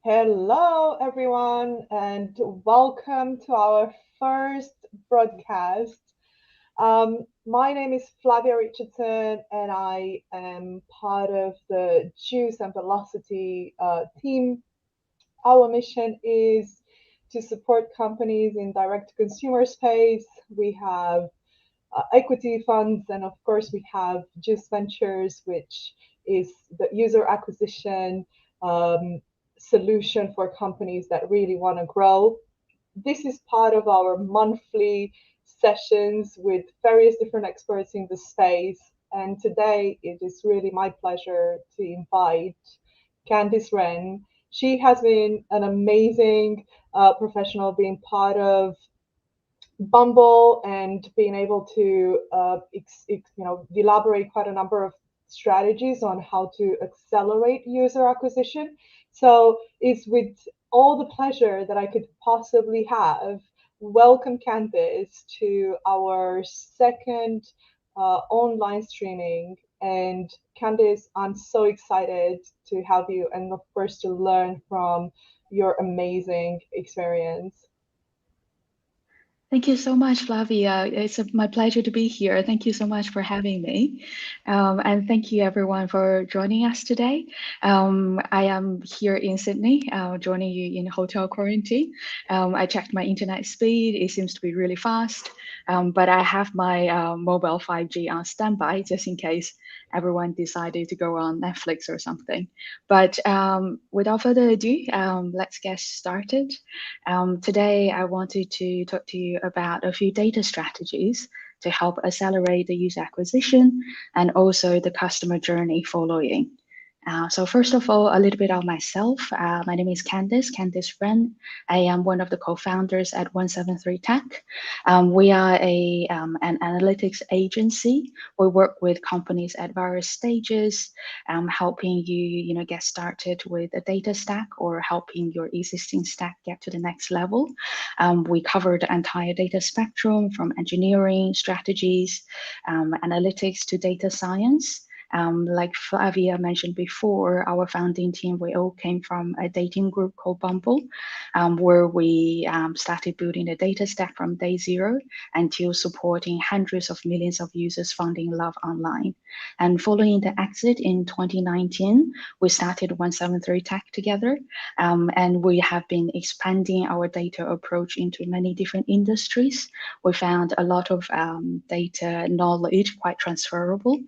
Hello, everyone, and welcome to our first broadcast. My name is Flavia Richardson, and I am part of the Juice and Velocity team. Our mission is to support companies in direct consumer space. We have equity funds, and of course, we have Juice Ventures, which is the user acquisition solution for companies that really want to grow. This is part of our monthly sessions with various different experts in the space. And today it is really my pleasure to invite Candice Ren. She has been an amazing professional being part of Bumble and being able to elaborate quite a number of strategies on how to accelerate user acquisition. So it's with all the pleasure that I could possibly have welcome Candice to our second online streaming. And Candice, I'm so excited to have you and of course to learn from your amazing experience. Thank you so much, Flavia. My pleasure to be here. Thank you so much for having me. And thank you everyone for joining us today. I am here in Sydney, joining you in hotel quarantine. I checked my internet speed. It seems to be really fast, but I have my mobile 5G on standby just in case everyone decided to go on Netflix or something. But without further ado, let's get started. Today, I wanted to talk to you about a few data strategies to help accelerate the user acquisition and also the customer journey following. So first of all, a little bit of myself. My name is Candice Ren. I am one of the co-founders at 173 Tech. We are an analytics agency. We work with companies at various stages, helping you get started with a data stack or helping your existing stack get to the next level. We cover the entire data spectrum from engineering, strategies, analytics to data science. Like Flavia mentioned before, our founding team, we all came from a dating group called Bumble, where we started building a data stack from day zero until supporting hundreds of millions of users finding love online. And following the exit in 2019, we started 173 Tech together, and we have been expanding our data approach into many different industries. We found a lot of data knowledge quite transferable.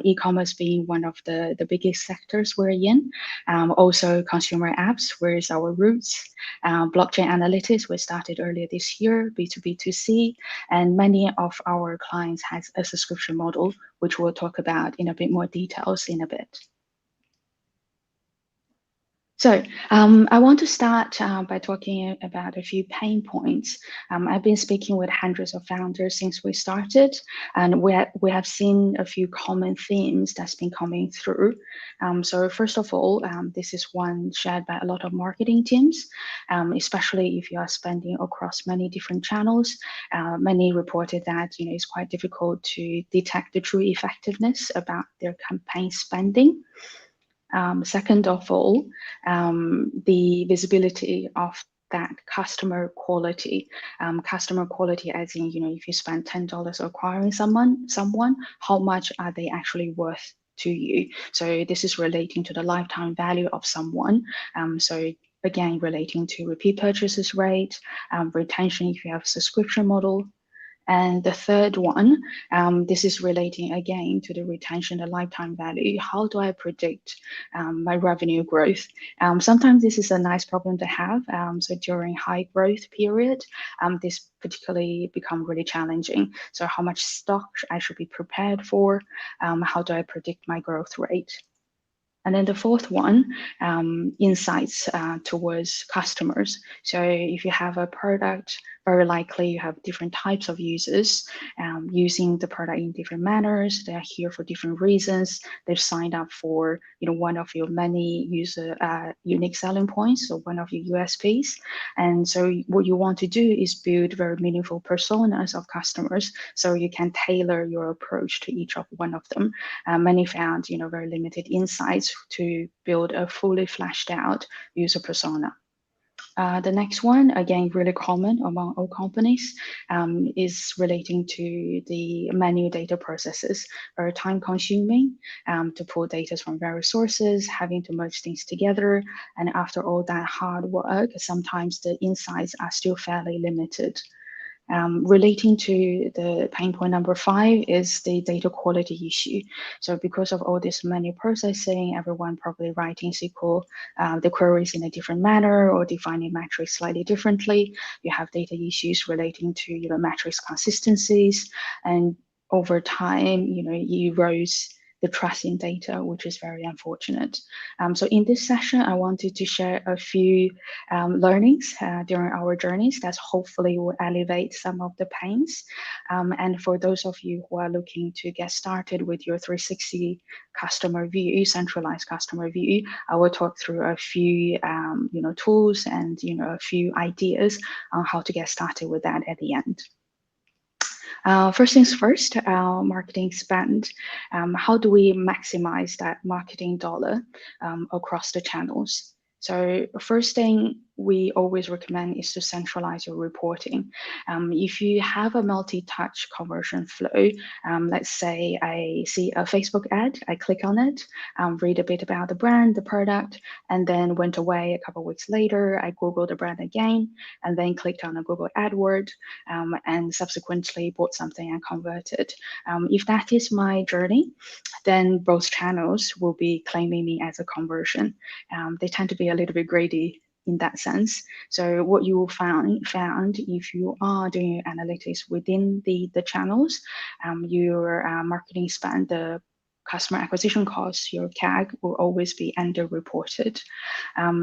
E-commerce being one of the biggest sectors we're in. Also consumer apps, where is our roots. Blockchain analytics, we started earlier this year, B2B2C, and many of our clients has a subscription model, which we'll talk about in a bit more details in a bit. So I want to start by talking about a few pain points. I've been speaking with hundreds of founders since we started, and we have seen a few common themes that's been coming through. So first of all, this is one shared by a lot of marketing teams, especially if you are spending across many different channels. Many reported that it's quite difficult to detect the true effectiveness about their campaign spending. Second of all, the visibility of that customer quality. Customer quality as in, if you spend $10 acquiring someone, how much are they actually worth to you? So this is relating to the lifetime value of someone. So again, relating to repeat purchases rate, retention if you have a subscription model. And the third one, this is relating again to the retention, the lifetime value. How do I predict my revenue growth? Sometimes this is a nice problem to have. So during high growth period, this particularly become really challenging. So how much stock I should be prepared for? How do I predict my growth rate? And then the fourth one, insights towards customers. So if you have a product, very likely you have different types of users using the product in different manners. They're here for different reasons. They've signed up for one of your many user unique selling points, so one of your USPs. And so what you want to do is build very meaningful personas of customers, so you can tailor your approach to each of one of them. Many found very limited insights to build a fully fleshed out user persona. The next one, again, really common among all companies, is relating to the manual data processes, very time consuming to pull data from various sources, having to merge things together. And after all that hard work, sometimes the insights are still fairly limited. Relating to the pain point number 5 is the data quality issue. So because of all this manual processing, everyone probably writing SQL, the queries in a different manner or defining metrics slightly differently. You have data issues relating to metrics consistencies, and over time, you erodes the trust in data, which is very unfortunate. So in this session, I wanted to share a few learnings during our journeys that hopefully will alleviate some of the pains. And for those of you who are looking to get started with your 360 customer view, centralized customer view, I will talk through a few tools and a few ideas on how to get started with that at the end. First things first, marketing spend. How do we maximize that marketing dollar across the channels? So first thing we always recommend is to centralize your reporting. If you have a multi-touch conversion flow, let's say I see a Facebook ad, I click on it, read a bit about the brand, the product, and then went away a couple of weeks later, I Googled the brand again, and then clicked on a Google AdWord, and subsequently bought something and converted. If that is my journey, then both channels will be claiming me as a conversion. They tend to be a little bit greedy in that sense. So what you will found if you are doing analytics within the channels, your marketing spend, the customer acquisition costs, your CAC will always be underreported.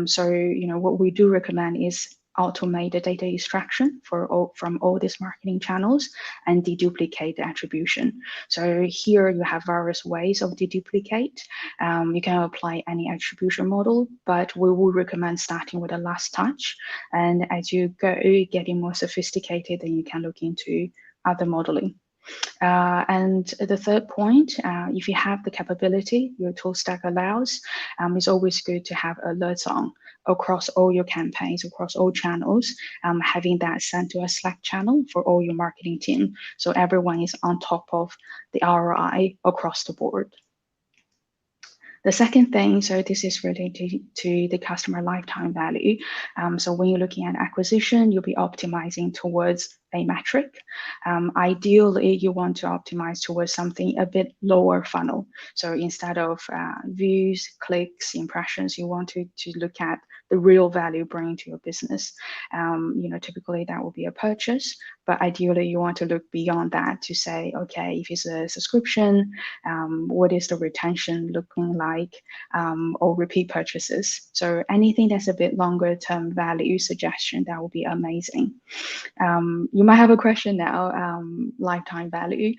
So what we do recommend is automate the data extraction from all these marketing channels and deduplicate the attribution. So here you have various ways of deduplicate. You can apply any attribution model, but we will recommend starting with a last touch. And as you go getting more sophisticated, then you can look into other modeling. And the third point, if you have the capability, your tool stack allows, it's always good to have alerts on across all your campaigns, across all channels, having that sent to a Slack channel for all your marketing team. So everyone is on top of the ROI across the board. The second thing, so this is related to the customer lifetime value. So when you're looking at acquisition, you'll be optimizing towards a metric. Ideally, you want to optimize towards something a bit lower funnel. So instead of views, clicks, impressions, you want to look at the real value bringing to your business. Typically that will be a purchase, but ideally you want to look beyond that to say, okay, if it's a subscription, what is the retention looking like, or repeat purchases. So anything that's a bit longer term value suggestion, that will be amazing. You might have a question now, lifetime value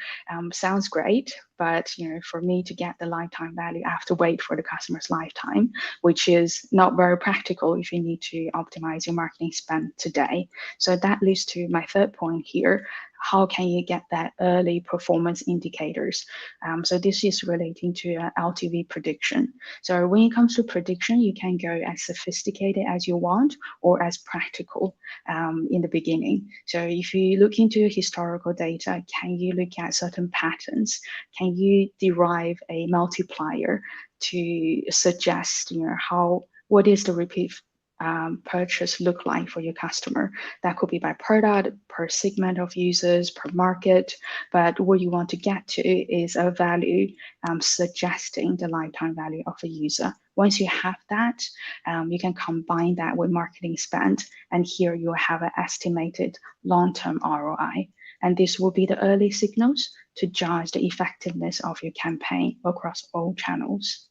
sounds great, but for me to get the lifetime value, I have to wait for the customer's lifetime, which is not very practical if you need to optimize your marketing spend today. So that leads to my third point here. How can you get that early performance indicators? So this is relating to LTV prediction. So when it comes to prediction, you can go as sophisticated as you want or as practical in the beginning. So if you look into historical data, can you look at certain patterns? Can you derive a multiplier to suggest, what is the repeat purchase look like for your customer? That could be by product, per segment of users, per market. But what you want to get to is a value suggesting the lifetime value of a user. Once you have that, you can combine that with marketing spend, and here you'll have an estimated long-term ROI. And this will be the early signals to judge the effectiveness of your campaign across all channels.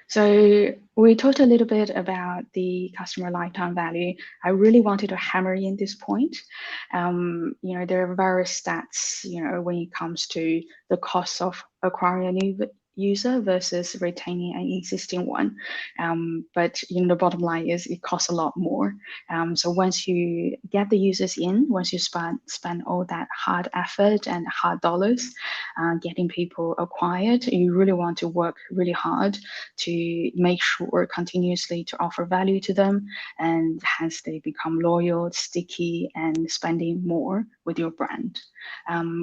So we talked a little bit about the customer lifetime value. I really wanted to hammer in this point. There are various stats, when it comes to the cost of acquiring user versus retaining an existing one. But the bottom line is it costs a lot more. So once you get the users in, once you spend all that hard effort and hard dollars getting people acquired, you really want to work really hard to make sure continuously to offer value to them, and hence they become loyal, sticky, and spending more with your brand.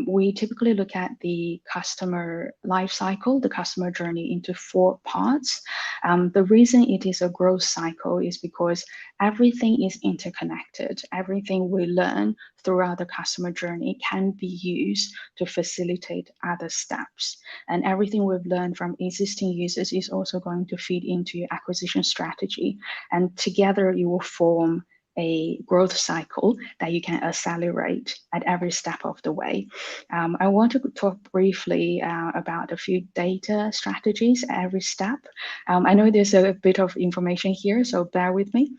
We typically look at the customer life cycle, the customer journey, into 4 parts. The reason it is a growth cycle is because everything is interconnected. Everything we learn throughout the customer journey can be used to facilitate other steps. And everything we've learned from existing users is also going to feed into your acquisition strategy. And together you will form a growth cycle that you can accelerate at every step of the way. I want to talk briefly about a few data strategies at every step. I know there's a bit of information here, so bear with me.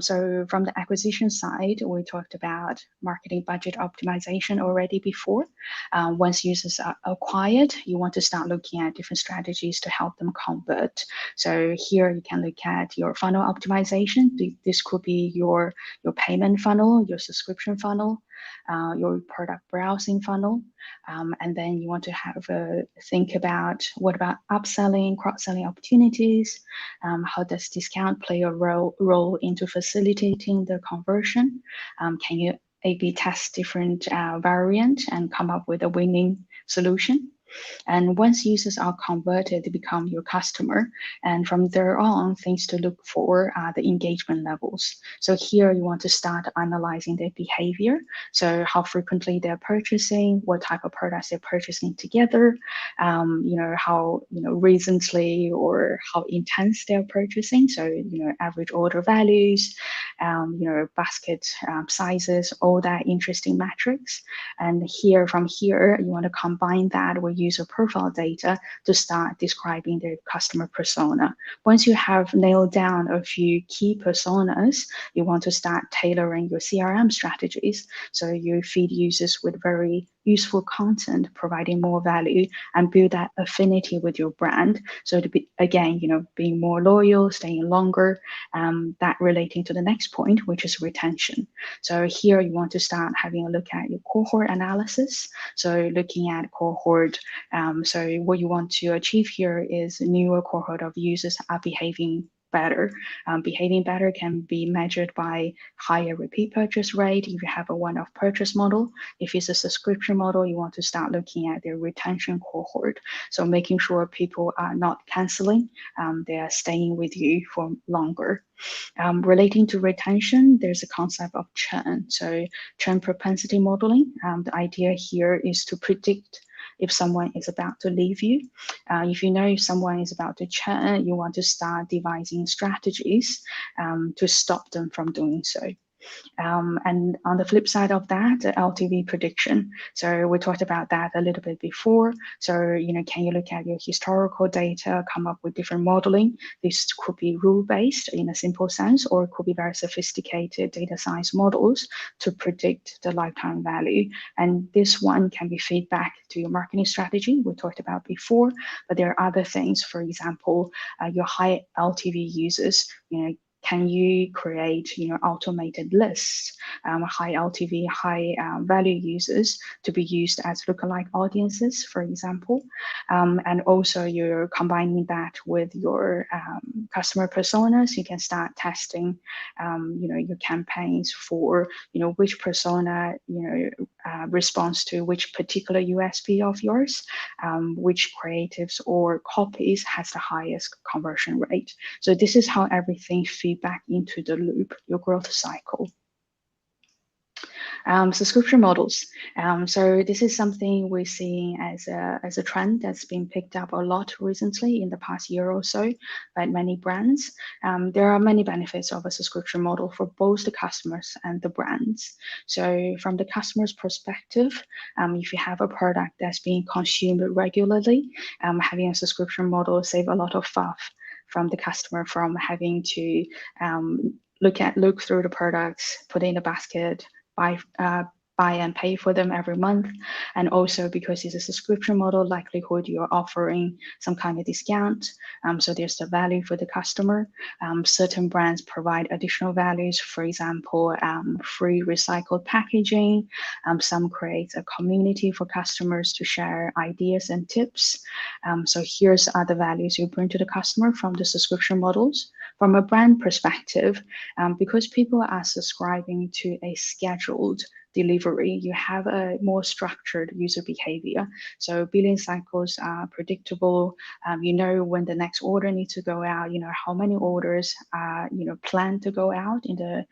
So from the acquisition side, we talked about marketing budget optimization already before. Once users are acquired, you want to start looking at different strategies to help them convert. So here you can look at your funnel optimization. This could be your payment funnel, your subscription funnel, your product browsing funnel, and then you want to have a think about what about upselling, cross-selling opportunities, how does discount play a role into facilitating the conversion, can you A/B test different variant and come up with a winning solution. And once users are converted, they become your customer. And from there on, things to look for are the engagement levels. So here you want to start analyzing their behavior. So how frequently they're purchasing, what type of products they're purchasing together, how recently or how intense they're purchasing. So average order values, basket sizes, all that interesting metrics. And from here, you want to combine that with user profile data to start describing their customer persona. Once you have nailed down a few key personas, you want to start tailoring your CRM strategies. So you feed users with very useful content, providing more value, and build that affinity with your brand. So to be, again, being more loyal, staying longer, that relating to the next point, which is retention. So here you want to start having a look at your cohort analysis. So looking at cohort, so what you want to achieve here is a newer cohort of users are behaving better. Behaving better can be measured by higher repeat purchase rate if you have a one-off purchase model. If it's a subscription model, you want to start looking at their retention cohort. So making sure people are not canceling, they are staying with you for longer. Relating to retention, there's a concept of churn. So churn propensity modeling, the idea here is to predict if someone is about to leave you. If you know if someone is about to churn, you want to start devising strategies to stop them from doing so. And on the flip side of that, LTV prediction. So we talked about that a little bit before. So, can you look at your historical data, come up with different modeling? This could be rule-based in a simple sense, or it could be very sophisticated data science models to predict the lifetime value. And this one can be feedback to your marketing strategy we talked about before, but there are other things. For example, your high LTV users, can you create automated lists, high LTV, high value users to be used as lookalike audiences, for example, and also you're combining that with your customer personas. You can start testing your campaigns for which persona responds to which particular USP of yours, which creatives or copies has the highest conversion rate. So this is how everything feeds back into the loop, your growth cycle. Subscription models. So this is something we're seeing as a trend that's been picked up a lot recently in the past year or so by many brands. There are many benefits of a subscription model for both the customers and the brands. So from the customer's perspective, if you have a product that's being consumed regularly, having a subscription model save a lot of faff from the customer, from having to look through the products, put in a basket, buy buy and pay for them every month. And also because it's a subscription model, likelihood you're offering some kind of discount. So there's the value for the customer. Certain brands provide additional values, for example, free recycled packaging. Some create a community for customers to share ideas and tips. So here's other values you bring to the customer from the subscription models. From a brand perspective, because people are subscribing to a scheduled delivery, you have a more structured user behavior. So billing cycles are predictable. You know when the next order needs to go out, you know how many orders are planned to go out in the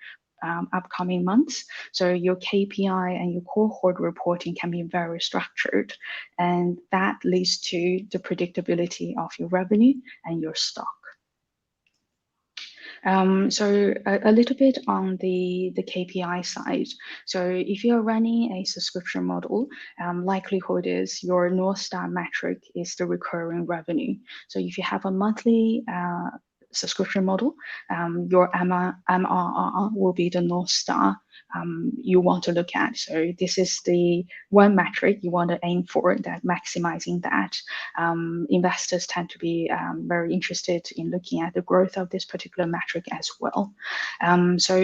upcoming months. So your KPI and your cohort reporting can be very structured, and that leads to the predictability of your revenue and your stock. So a little bit on the KPI side. So if you're running a subscription model, likelihood is your North Star metric is the recurring revenue. So if you have a monthly subscription model, your MRR will be the North Star you want to look at. So this is the one metric you want to aim for, that maximizing that. Investors tend to be very interested in looking at the growth of this particular metric as well. So,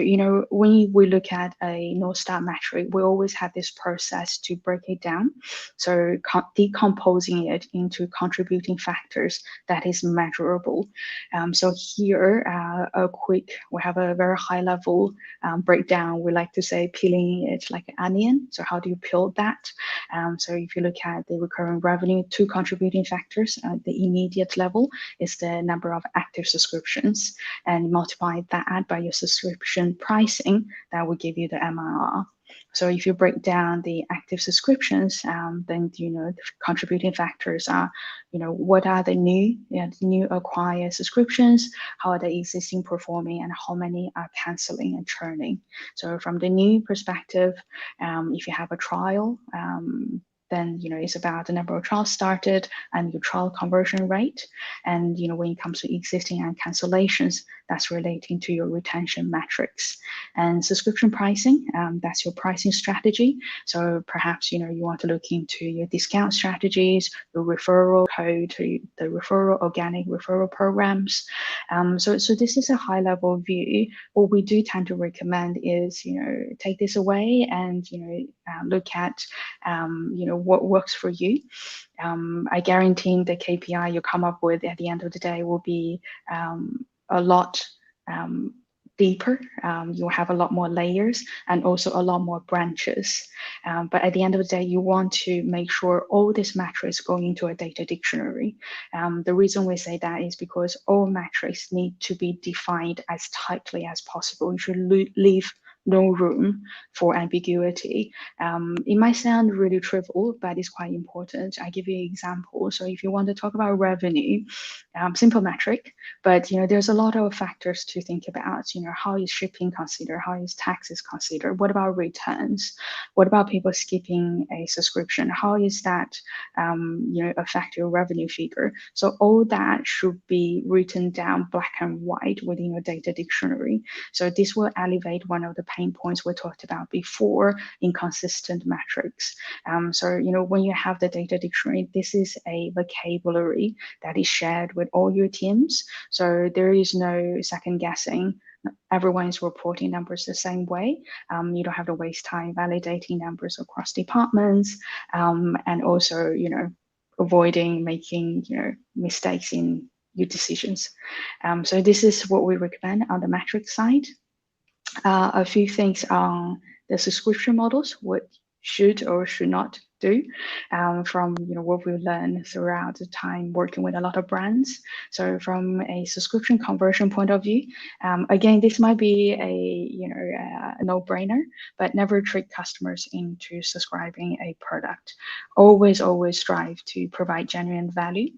when we look at a North Star metric, we always have this process to break it down. So decomposing it into contributing factors that is measurable. So here, we have a very high level breakdown. We like to say peeling it like an onion. So how do you peel that? So if you look at the recurring revenue, two contributing factors at the immediate level is the number of active subscriptions, and multiply that by your subscription pricing, that will give you the MRR. So if you break down the active subscriptions, then the contributing factors are, what are the new acquired subscriptions, how are the existing performing, and how many are canceling and churning. So from the new perspective, if you have a trial, then it's about the number of trials started and your trial conversion rate. And when it comes to existing and cancellations, that's relating to your retention metrics. And subscription pricing, that's your pricing strategy. So perhaps you want to look into your discount strategies, your referral code, the organic referral programs. So this is a high level view. What we do tend to recommend is take this away and look at what works for you. I guarantee the KPI you come up with at the end of the day will be a lot deeper. You'll have a lot more layers and also a lot more branches. But at the end of the day, you want to make sure all these metrics go into a data dictionary. The reason we say that is because all metrics need to be defined as tightly as possible. You should leave no room for ambiguity. It might sound really trivial, but it's quite important. I give you an example. So if you want to talk about revenue, simple metric, but there's a lot of factors to think about. How is shipping considered? How is taxes considered? What about returns? What about people skipping a subscription? How is that affect your revenue figure? So all that should be written down black and white within your data dictionary. So this will alleviate one of the pain points we talked about before, inconsistent metrics. So when you have the data dictionary, this is a vocabulary that is shared with all your teams. So there is no second guessing. Everyone is reporting numbers the same way. You don't have to waste time validating numbers across departments, and also avoiding making mistakes in your decisions. So this is what we recommend on the metric side. A few things on the subscription models, what should or should not do, from what we learned throughout the time working with a lot of brands. So from a subscription conversion point of view, again, this might be a no-brainer, but never trick customers into subscribing a product. Always strive to provide genuine value.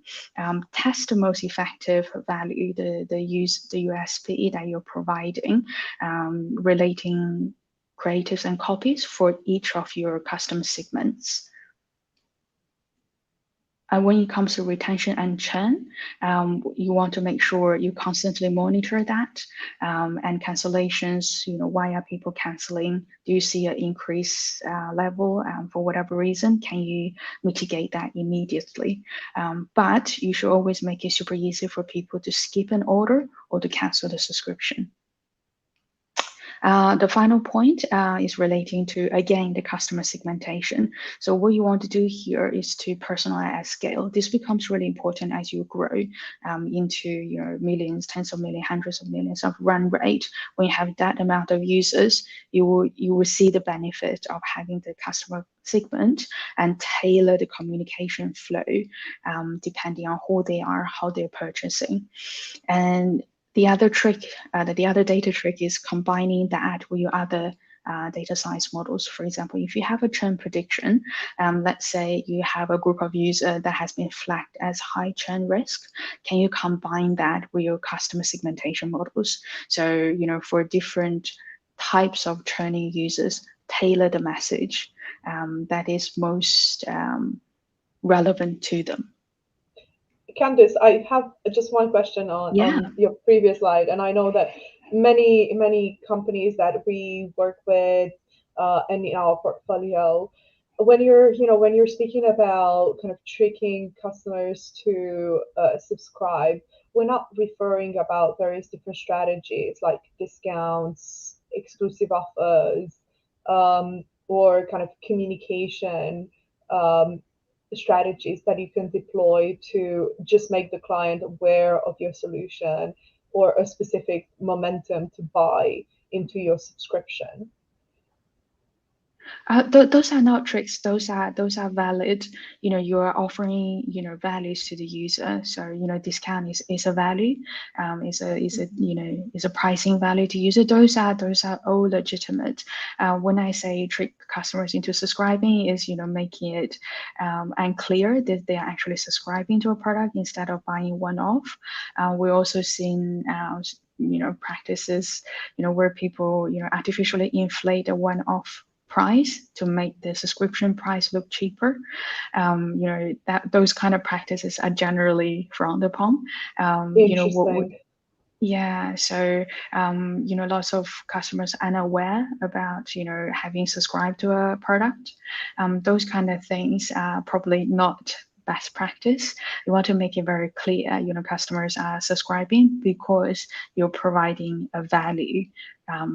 Test the most effective value, the USP that you're providing, relating creatives and copies for each of your custom segments. And when it comes to retention and churn, you want to make sure you constantly monitor that, and cancellations. Why are people canceling? Do you see an increase level for whatever reason? Can you mitigate that immediately? But you should always make it super easy for people to skip an order or to cancel the subscription. The final point is relating to, again, the customer segmentation. So what you want to do here is to personalize at scale. This becomes really important as you grow into millions, tens of millions, hundreds of millions of run rate. When you have that amount of users, you will see the benefit of having the customer segment and tailor the communication flow depending on who they are, how they're purchasing. And the other trick, the other data trick is combining that with your other data science models. For example, if you have a churn prediction, let's say you have a group of users that has been flagged as high churn risk, can you combine that with your customer segmentation models? So, for different types of churning users, tailor the message that is most relevant to them. Candice, I have just one question on your previous slide, and I know that many companies that we work with and in our portfolio, when you're speaking about kind of tricking customers to subscribe, we're not referring about various different strategies like discounts, exclusive offers, or kind of communication strategies that you can deploy to just make the client aware of your solution or a specific momentum to buy into your subscription. Those are not tricks. Those are valid. You are offering values to the user. So discount is a value. Is a pricing value to user. Those are all legitimate. When I say trick customers into subscribing, is making it unclear that they are actually subscribing to a product instead of buying one off. We're also seeing practices where people artificially inflate a one-off price to make the subscription price look cheaper. That those kind of practices are generally frowned upon. Interesting. Yeah, so lots of customers are unaware about having subscribed to a product. Those kind of things are probably not best practice. You want to make it very clear, customers are subscribing because you're providing a value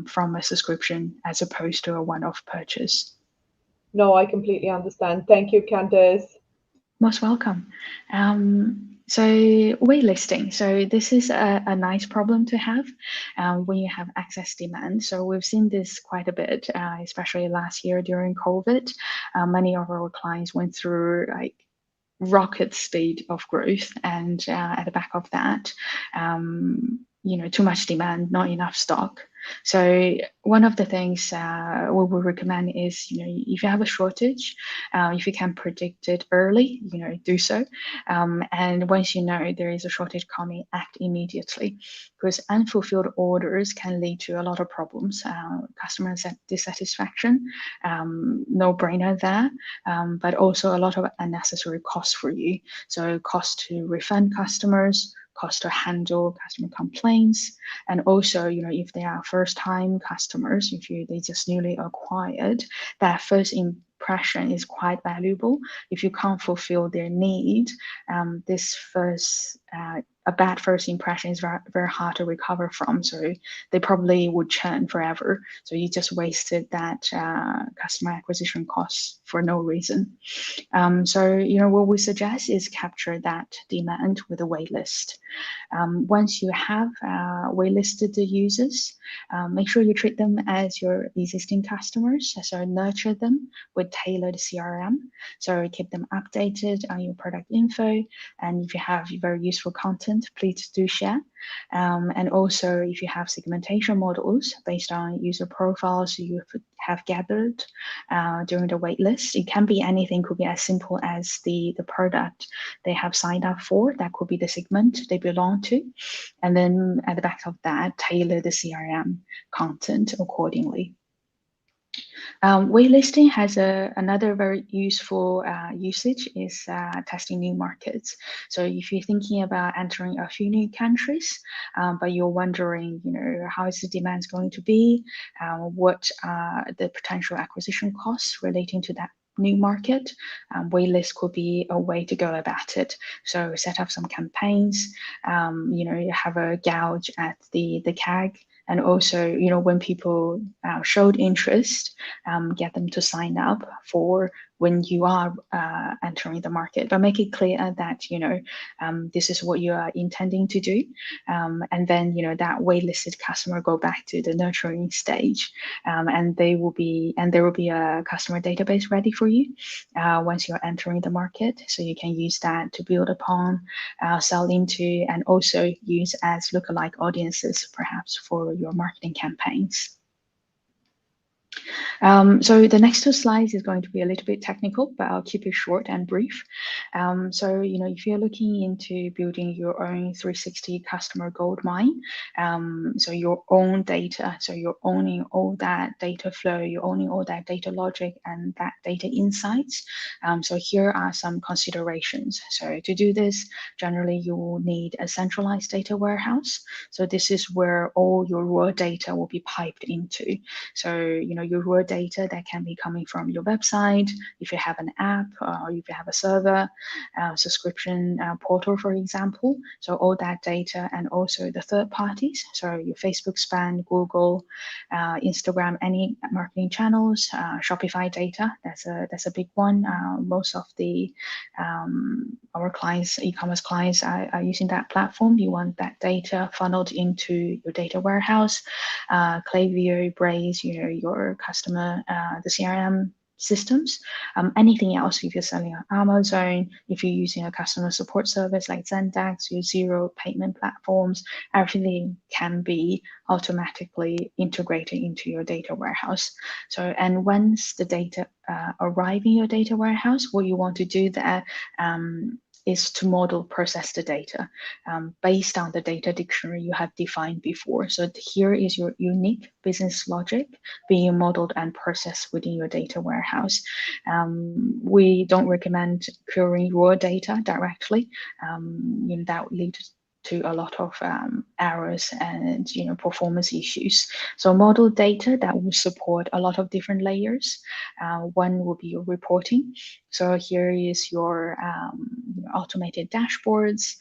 from a subscription as opposed to a one-off purchase. No, I completely understand. Thank you, Candice. Most welcome. So waitlisting. So this is a nice problem to have when you have excess demand. So we've seen this quite a bit, especially last year during COVID. Many of our clients went through like rocket speed of growth, and at the back of that, too much demand, not enough stock. So one of the things we would recommend is, if you have a shortage, if you can predict it early, do so. And once you know there is a shortage coming, act immediately, because unfulfilled orders can lead to a lot of problems. Customer dissatisfaction, no brainer there, but also a lot of unnecessary costs for you. So cost to refund customers, cost to handle customer complaints, and also if they are first-time customers, if they just newly acquired, that first impression is quite valuable. If you can't fulfill their need, a bad first impression is very, very hard to recover from. So they probably would churn forever. So you just wasted that customer acquisition costs for no reason. So what we suggest is capture that demand with a waitlist. Once you have waitlisted the users, make sure you treat them as your existing customers. So nurture them with tailored CRM. So keep them updated on your product info. And if you have very useful content, please do share. And also, if you have segmentation models based on user profiles you have gathered during the waitlist, it can be anything, could be as simple as the product they have signed up for, that could be the segment they belong to. And then at the back of that, tailor the CRM content accordingly. Waitlisting has another very useful usage is testing new markets. So if you're thinking about entering a few new countries, but you're wondering, how is the demand going to be, what are the potential acquisition costs relating to that new market, waitlist could be a way to go about it. So set up some campaigns, you have a gauge at the CAG, and also, when people showed interest, get them to sign up for when you are entering the market, but make it clear that this is what you are intending to do, and then that waitlisted customer go back to the nurturing stage, and there will be a customer database ready for you once you're entering the market, so you can use that to build upon, sell into, and also use as lookalike audiences perhaps for your marketing campaigns. So the next two slides is going to be a little bit technical, but I'll keep it short and brief. So, if you're looking into building your own 360 customer gold mine, so your own data, so you're owning all that data flow, you're owning all that data logic and that data insights. So here are some considerations. So to do this, generally you will need a centralized data warehouse. So this is where all your raw data will be piped into. So, your raw data that can be coming from your website, if you have an app, or if you have a server, subscription portal, for example. So all that data, and also the third parties. So your Facebook spam, Google, Instagram, any marketing channels, Shopify data. That's a big one. Most of the our clients, e-commerce clients, are using that platform. You want that data funneled into your data warehouse. Klaviyo, Braze, your customer, the CRM systems. Anything else, if you're selling on Amazon, if you're using a customer support service like Zendesk, your zero payment platforms, everything can be automatically integrated into your data warehouse. So, and once the data arrive in your data warehouse, what you want to do there is to model process the data based on the data dictionary you have defined before. So here is your unique business logic being modeled and processed within your data warehouse. We don't recommend querying raw data directly. That would lead to a lot of errors and performance issues. So model data that will support a lot of different layers. One will be your reporting. So here is your automated dashboards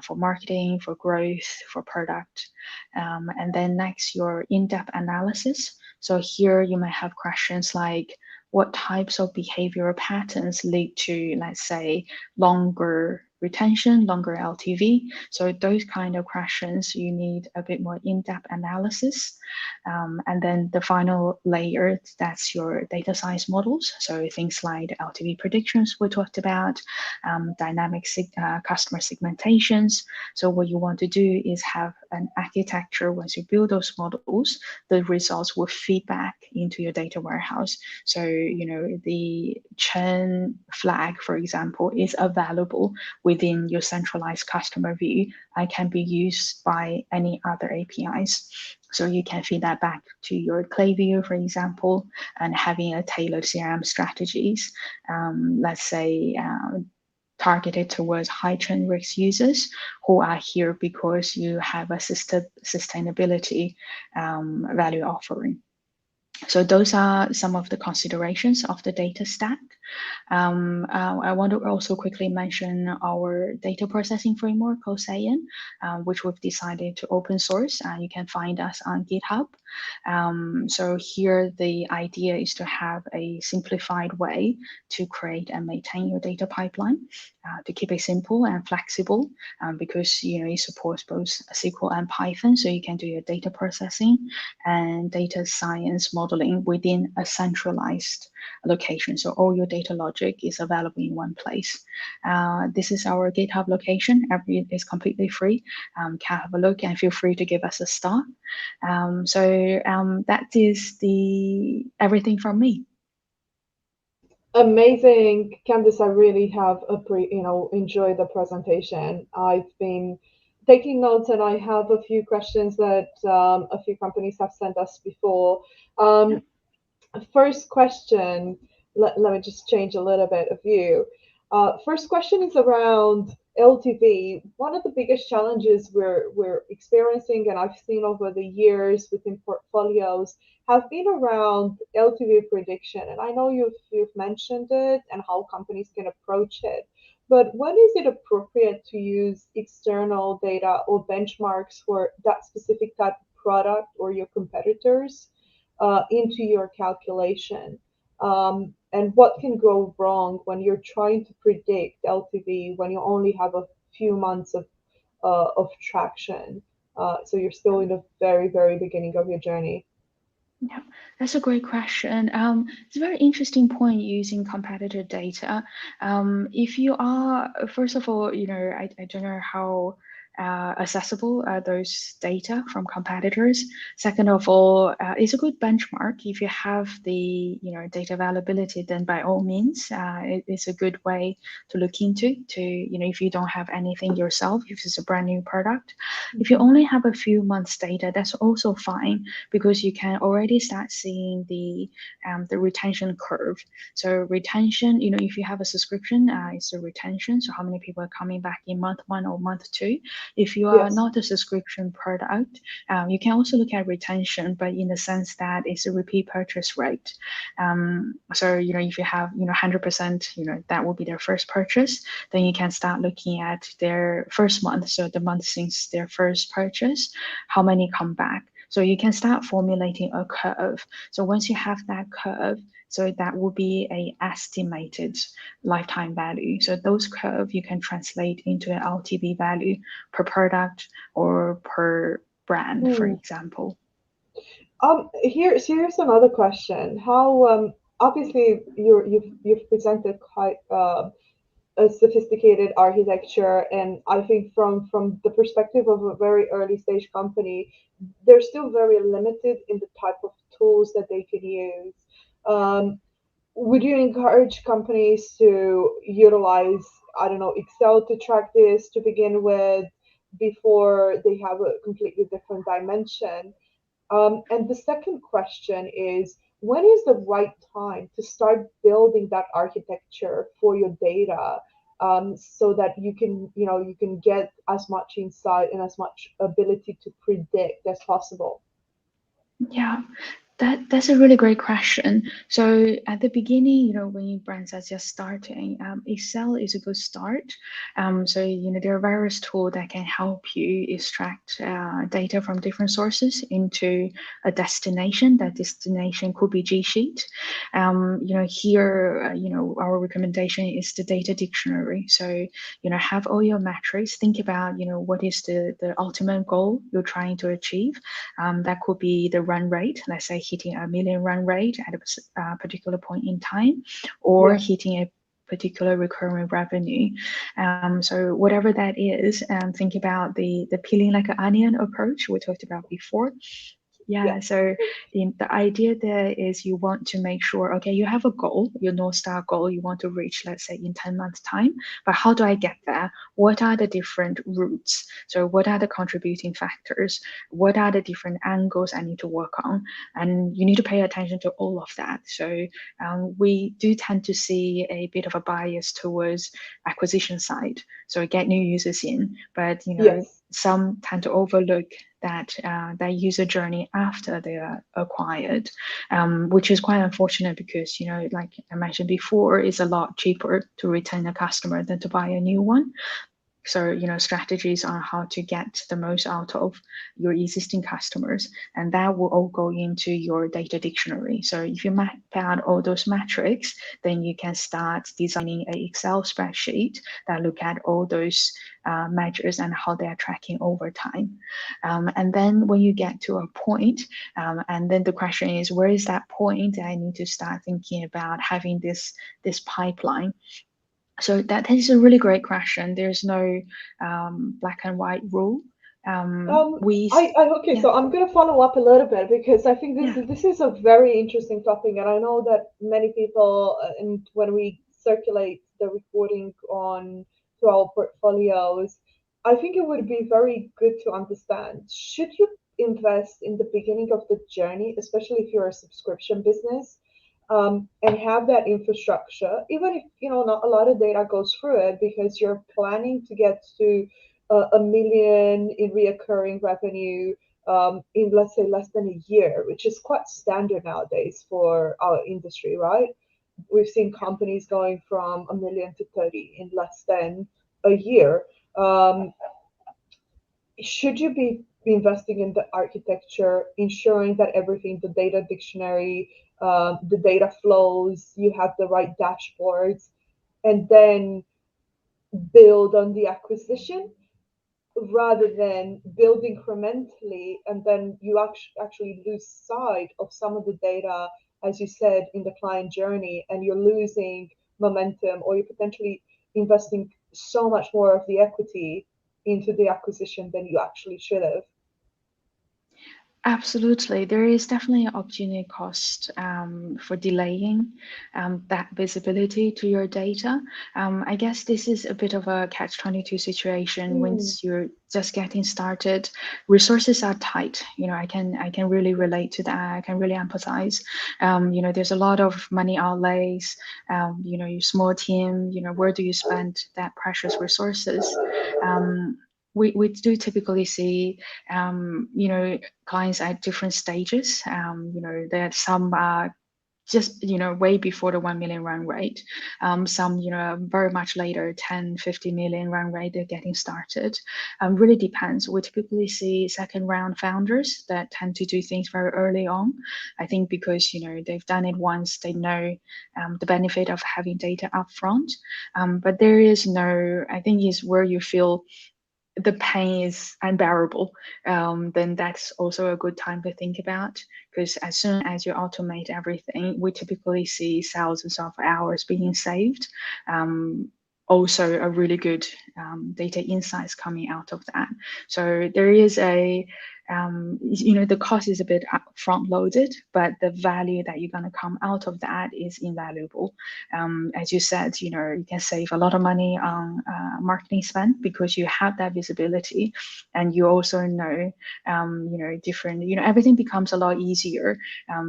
for marketing, for growth, for product. And then next, your in-depth analysis. So here you might have questions like, what types of behavioral patterns lead to, let's say, longer retention, longer LTV? So those kind of questions, you need a bit more in-depth analysis. And then the final layer, that's your data science models. So things like LTV predictions we talked about, dynamic customer segmentations. So what you want to do is have an architecture. Once you build those models, the results will feed back into your data warehouse. So, the churn flag, for example, is available within your centralized customer view and can be used by any other APIs. So you can feed that back to your Klaviyo, for example, and having a tailored CRM strategies, let's say, targeted towards high churn risk users who are here because you have a sustainability value offering. So those are some of the considerations of the data stack. I want to also quickly mention our data processing framework called Sayan, which we've decided to open source. You can find us on GitHub. So here the idea is to have a simplified way to create and maintain your data pipeline, to keep it simple and flexible, because it supports both SQL and Python. So you can do your data processing and data science modeling within a centralized location. So all your data logic is available in one place. This is our GitHub location. Everything is completely free. Can have a look and feel free to give us a star. That is everything from me. Amazing, Candice. I really have enjoyed the presentation. I've been taking notes, and I have a few questions that a few companies have sent us before. First question, let me just change a little bit of view. First question is around LTV. One of the biggest challenges we're experiencing, and I've seen over the years within portfolios, have been around LTV prediction. And I know you've mentioned it and how companies can approach it. But when is it appropriate to use external data or benchmarks for that specific type of product or your competitors into your calculation? And what can go wrong when you're trying to predict LTV when you only have a few months of traction? So you're still in the very, very beginning of your journey. Yeah, that's a great question. It's a very interesting point using competitor data. If you are, first of all, I don't know how accessible are those data from competitors. Second of all, it's a good benchmark. If you have the, data availability, then by all means, it's a good way to look into if you don't have anything yourself, if it's a brand new product. If you Mhm. only have a few months data, that's also fine because you can already start seeing the retention curve. So retention, if you have a subscription, it's the retention. So how many people are coming back in month one or month two? If you are Yes. not a subscription product, you can also look at retention, but in the sense that it's a repeat purchase rate. So if you have 100%, that will be their first purchase. Then you can start looking at their first month, so the month since their first purchase, how many come back. So you can start formulating a curve. So once you have that curve, so that will be a estimated lifetime value. So those curve you can translate into an LTV value per product or per brand, for Hmm. example. Here's another question. How obviously you've presented quite a sophisticated architecture, and I think from the perspective of a very early stage company, they're still very limited in the type of tools that they can use. Um, would you encourage companies to utilize, I don't know, Excel to track this to begin with before they have a completely different dimension? And the second question is, when is the right time to start building that architecture for your data, so that you can get as much insight and as much ability to predict as possible? Yeah, that's a really great question. So at the beginning, when your brands are just starting, Excel is a good start. So there are various tools that can help you extract data from different sources into a destination. That destination could be G Sheet. Here, our recommendation is the data dictionary. So have all your metrics. Think about what is the ultimate goal you're trying to achieve. That could be the run rate, let's say hitting a million run rate at a particular point in time, or Yeah. hitting a particular recurring revenue. So whatever that is, think about the peeling like an onion approach we talked about before. Yeah. Yeah, so the idea there is you want to make sure, okay, you have a goal, your North Star goal you want to reach, let's say in 10 months' time, but how do I get there? What are the different routes? So what are the contributing factors? What are the different angles I need to work on? And you need to pay attention to all of that. So we do tend to see a bit of a bias towards acquisition side. So get new users in, but Yes. some tend to overlook that user journey after they are acquired, which is quite unfortunate because like I mentioned before, it's a lot cheaper to retain a customer than to buy a new one. So strategies on how to get the most out of your existing customers, and that will all go into your data dictionary. So if you map out all those metrics, then you can start designing a Excel spreadsheet that look at all those measures and how they are tracking over time. And then when you get to a point, and then the question is, where is that point? I need to start thinking about having this pipeline. So that is a really great question. There's no black and white rule. Um, We, okay, yeah, so I'm gonna follow up a little bit because I think yeah, this is a very interesting topic, and I know that many people, and when we circulate the recording on to our portfolios, I think it would be very good to understand. Should you invest in the beginning of the journey, especially if you're a subscription business, and have that infrastructure, even if not a lot of data goes through it, because you're planning to get to a million in reoccurring revenue in, let's say, less than a year, which is quite standard nowadays for our industry, right? We've seen companies going from a million to 30 in less than a year. Um, should you be investing in the architecture, ensuring that everything, the data dictionary, the data flows, you have the right dashboards, and then build on the acquisition rather than build incrementally and then you actually lose sight of some of the data, as you said, in the client journey, and you're losing momentum, or you're potentially investing so much more of the equity into the acquisition than you actually should have. Absolutely. There is definitely an opportunity cost for delaying that visibility to your data. I guess this is a bit of a catch-22 situation. Mm, Once you're just getting started, resources are tight. I can really relate to that. I can really empathize. There's a lot of money outlays. Your small team. Where do you spend that precious resources? We do typically see clients at different stages. That some are just way before the 1 million run rate, some very much later, 10, 50 million run rate, they're getting started. Really depends. We typically see second round founders that tend to do things very early on. I think because they've done it once, they know the benefit of having data upfront. But there is no, I think, is where you feel the pain is unbearable, then that's also a good time to think about. Because as soon as you automate everything, we typically see thousands of hours being saved. Also, a really good data insights coming out of that. So there is the cost is a bit front loaded, but the value that you're going to come out of that is invaluable. As you said, you can save a lot of money on marketing spend because you have that visibility, and you also know, different, everything becomes a lot easier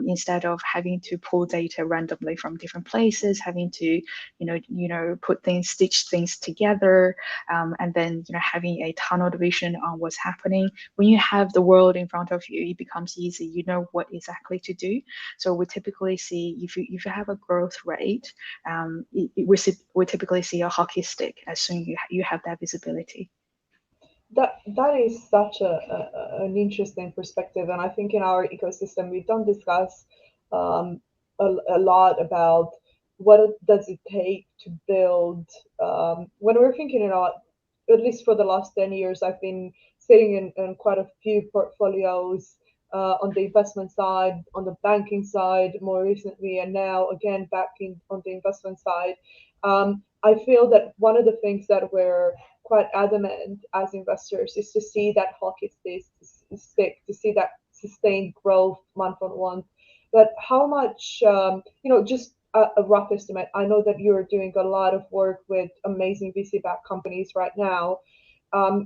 instead of having to pull data randomly from different places, having to, put things, stitch things together, and then, having a tunnel vision on what's happening. When you have the world in front of you, it becomes easy. You know what exactly to do. So we typically see if you have a growth rate, we typically see a hockey stick as soon as you have that visibility. that is such an interesting perspective, and I think in our ecosystem we don't discuss um, a lot about does it take to build. When we're thinking about, at least for the last 10 years, I've been sitting in quite a few portfolios on the investment side, on the banking side more recently, and now again back in on the investment side. I feel that one of the things that we're quite adamant as investors is to see that hockey stick, to see that sustained growth month on month. But how much, just a rough estimate. I know that you're doing a lot of work with amazing VC-backed companies right now.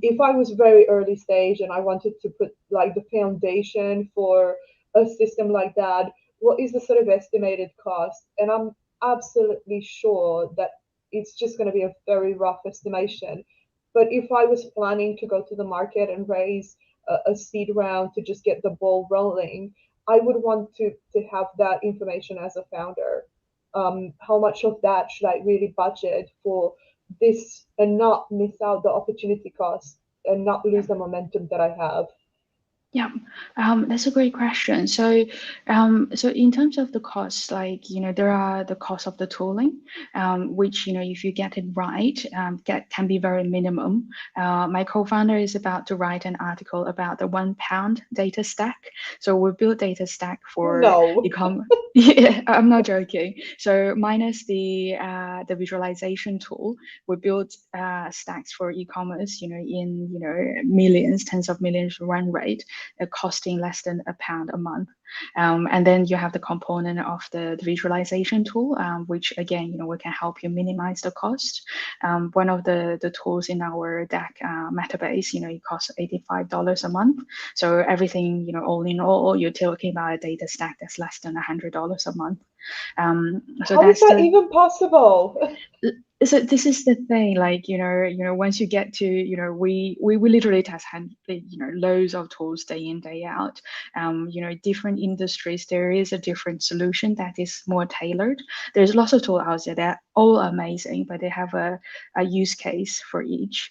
If I was very early stage and I wanted to put like the foundation for a system like that, what is the sort of estimated cost? And I'm absolutely sure that it's just going to be a very rough estimation. But if I was planning to go to the market and raise a seed round to just get the ball rolling, I would want to have that information as a founder. How much of that should I really budget for this and not miss out the opportunity cost and not lose the momentum that I have? Yeah, that's a great question. So in terms of the costs, like there are the cost of the tooling, which if you get it right, can be very minimum. My co-founder is about to write an article about the £1 data stack. So we built data stack for No. e-com. Yeah, I'm not joking. So minus the visualization tool, we built stacks for e-commerce, in millions, tens of millions run rate. costing less than £1 a month. And then you have the component of the visualization tool, which again, we can help you minimize the cost. One of the tools in our DAC metabase, it costs $85 a month. So everything, all in all, you're talking about a data stack that's less than $100 a month. So how is that even possible? So this is the thing, like, once you get to, we literally test loads of tools day in, day out. Different industries, there is a different solution that is more tailored. There's lots of tools out there that are all amazing, but they have a use case for each.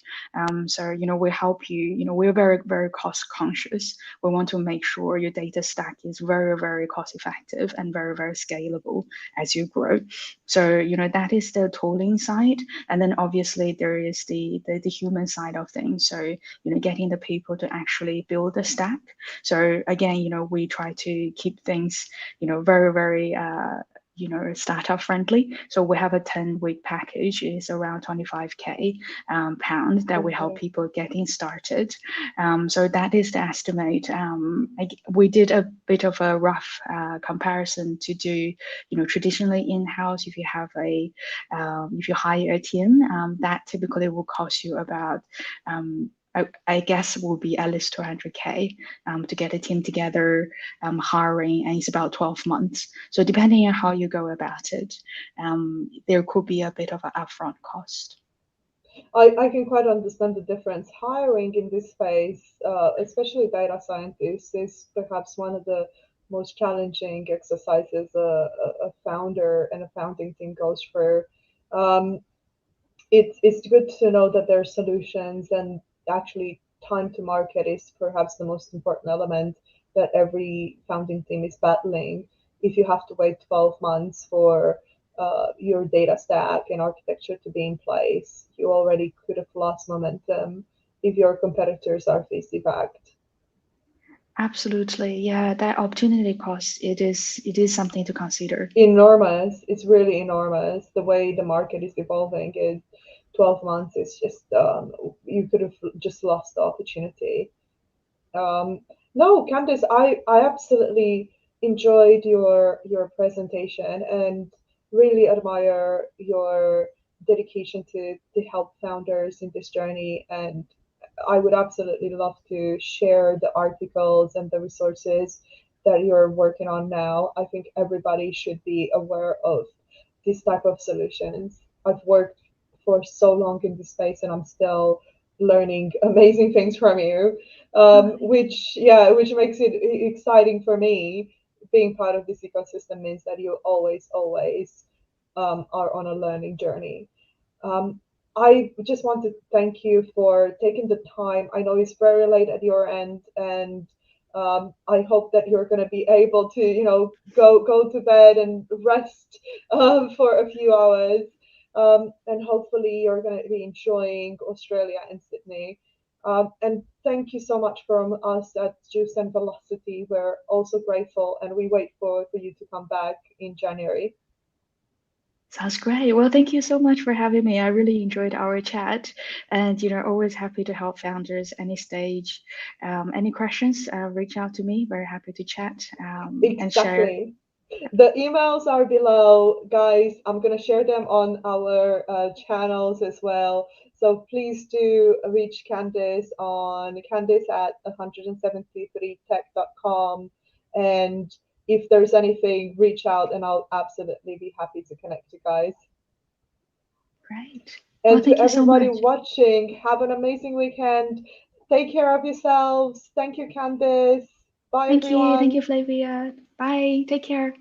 So, we help you, we're very, very cost conscious. We want to make sure your data stack is very, very cost effective and very, very scalable as you grow. So, that is the tooling side. And then obviously there is the human side of things. So, getting the people to actually build the stack. So again, we try to keep things, very, very, startup friendly. So we have a 10-week package, is around 25k pound that we help people getting started. So that is the estimate. We did a bit of a rough comparison to do, traditionally in-house, if you have if you hire a team, that typically will cost you about I guess will be at least 200k to get a team together, hiring, and it's about 12 months. So depending on how you go about it, there could be a bit of an upfront cost. I can quite understand the difference. Hiring in this space, especially data scientists, is perhaps one of the most challenging exercises a founder and a founding team goes through. It's good to know that there are solutions, and actually time to market is perhaps the most important element that every founding team is battling. If you have to wait 12 months for your data stack and architecture to be in place, you already could have lost momentum if your competitors are VC backed. Absolutely, yeah. That opportunity cost, it is something to consider. Enormous. It's really enormous. The way the market is evolving is 12 months is just you could have just lost the opportunity. No, Candice, I absolutely enjoyed your presentation and really admire your dedication to help founders in this journey. And I would absolutely love to share the articles and the resources that you're working on now. I think everybody should be aware of this type of solutions. I've worked for so long in this space and I'm still learning amazing things from you, which makes it exciting for me. Being part of this ecosystem means that you always are on a learning journey. I just want to thank you for taking the time. I know it's very late at your end, and I hope that you're going to be able to, go to bed and rest for a few hours. And hopefully you're going to be enjoying Australia and Sydney. And thank you so much from us at Juice and Velocity. We're also grateful, and we wait for you to come back in January. Sounds great. Well, thank you so much for having me. I really enjoyed our chat, and always happy to help founders any stage. Any questions? Reach out to me. Very happy to chat and share. The emails are below, guys. I'm going to share them on our channels as well. So please do reach Candice on Candice at 173tech.com. And if there's anything, reach out and I'll absolutely be happy to connect you guys. Great. And to everybody watching, have an amazing weekend. Take care of yourselves. Thank you, Candice. Bye, everyone. Thank you, Flavia. Bye. Take care.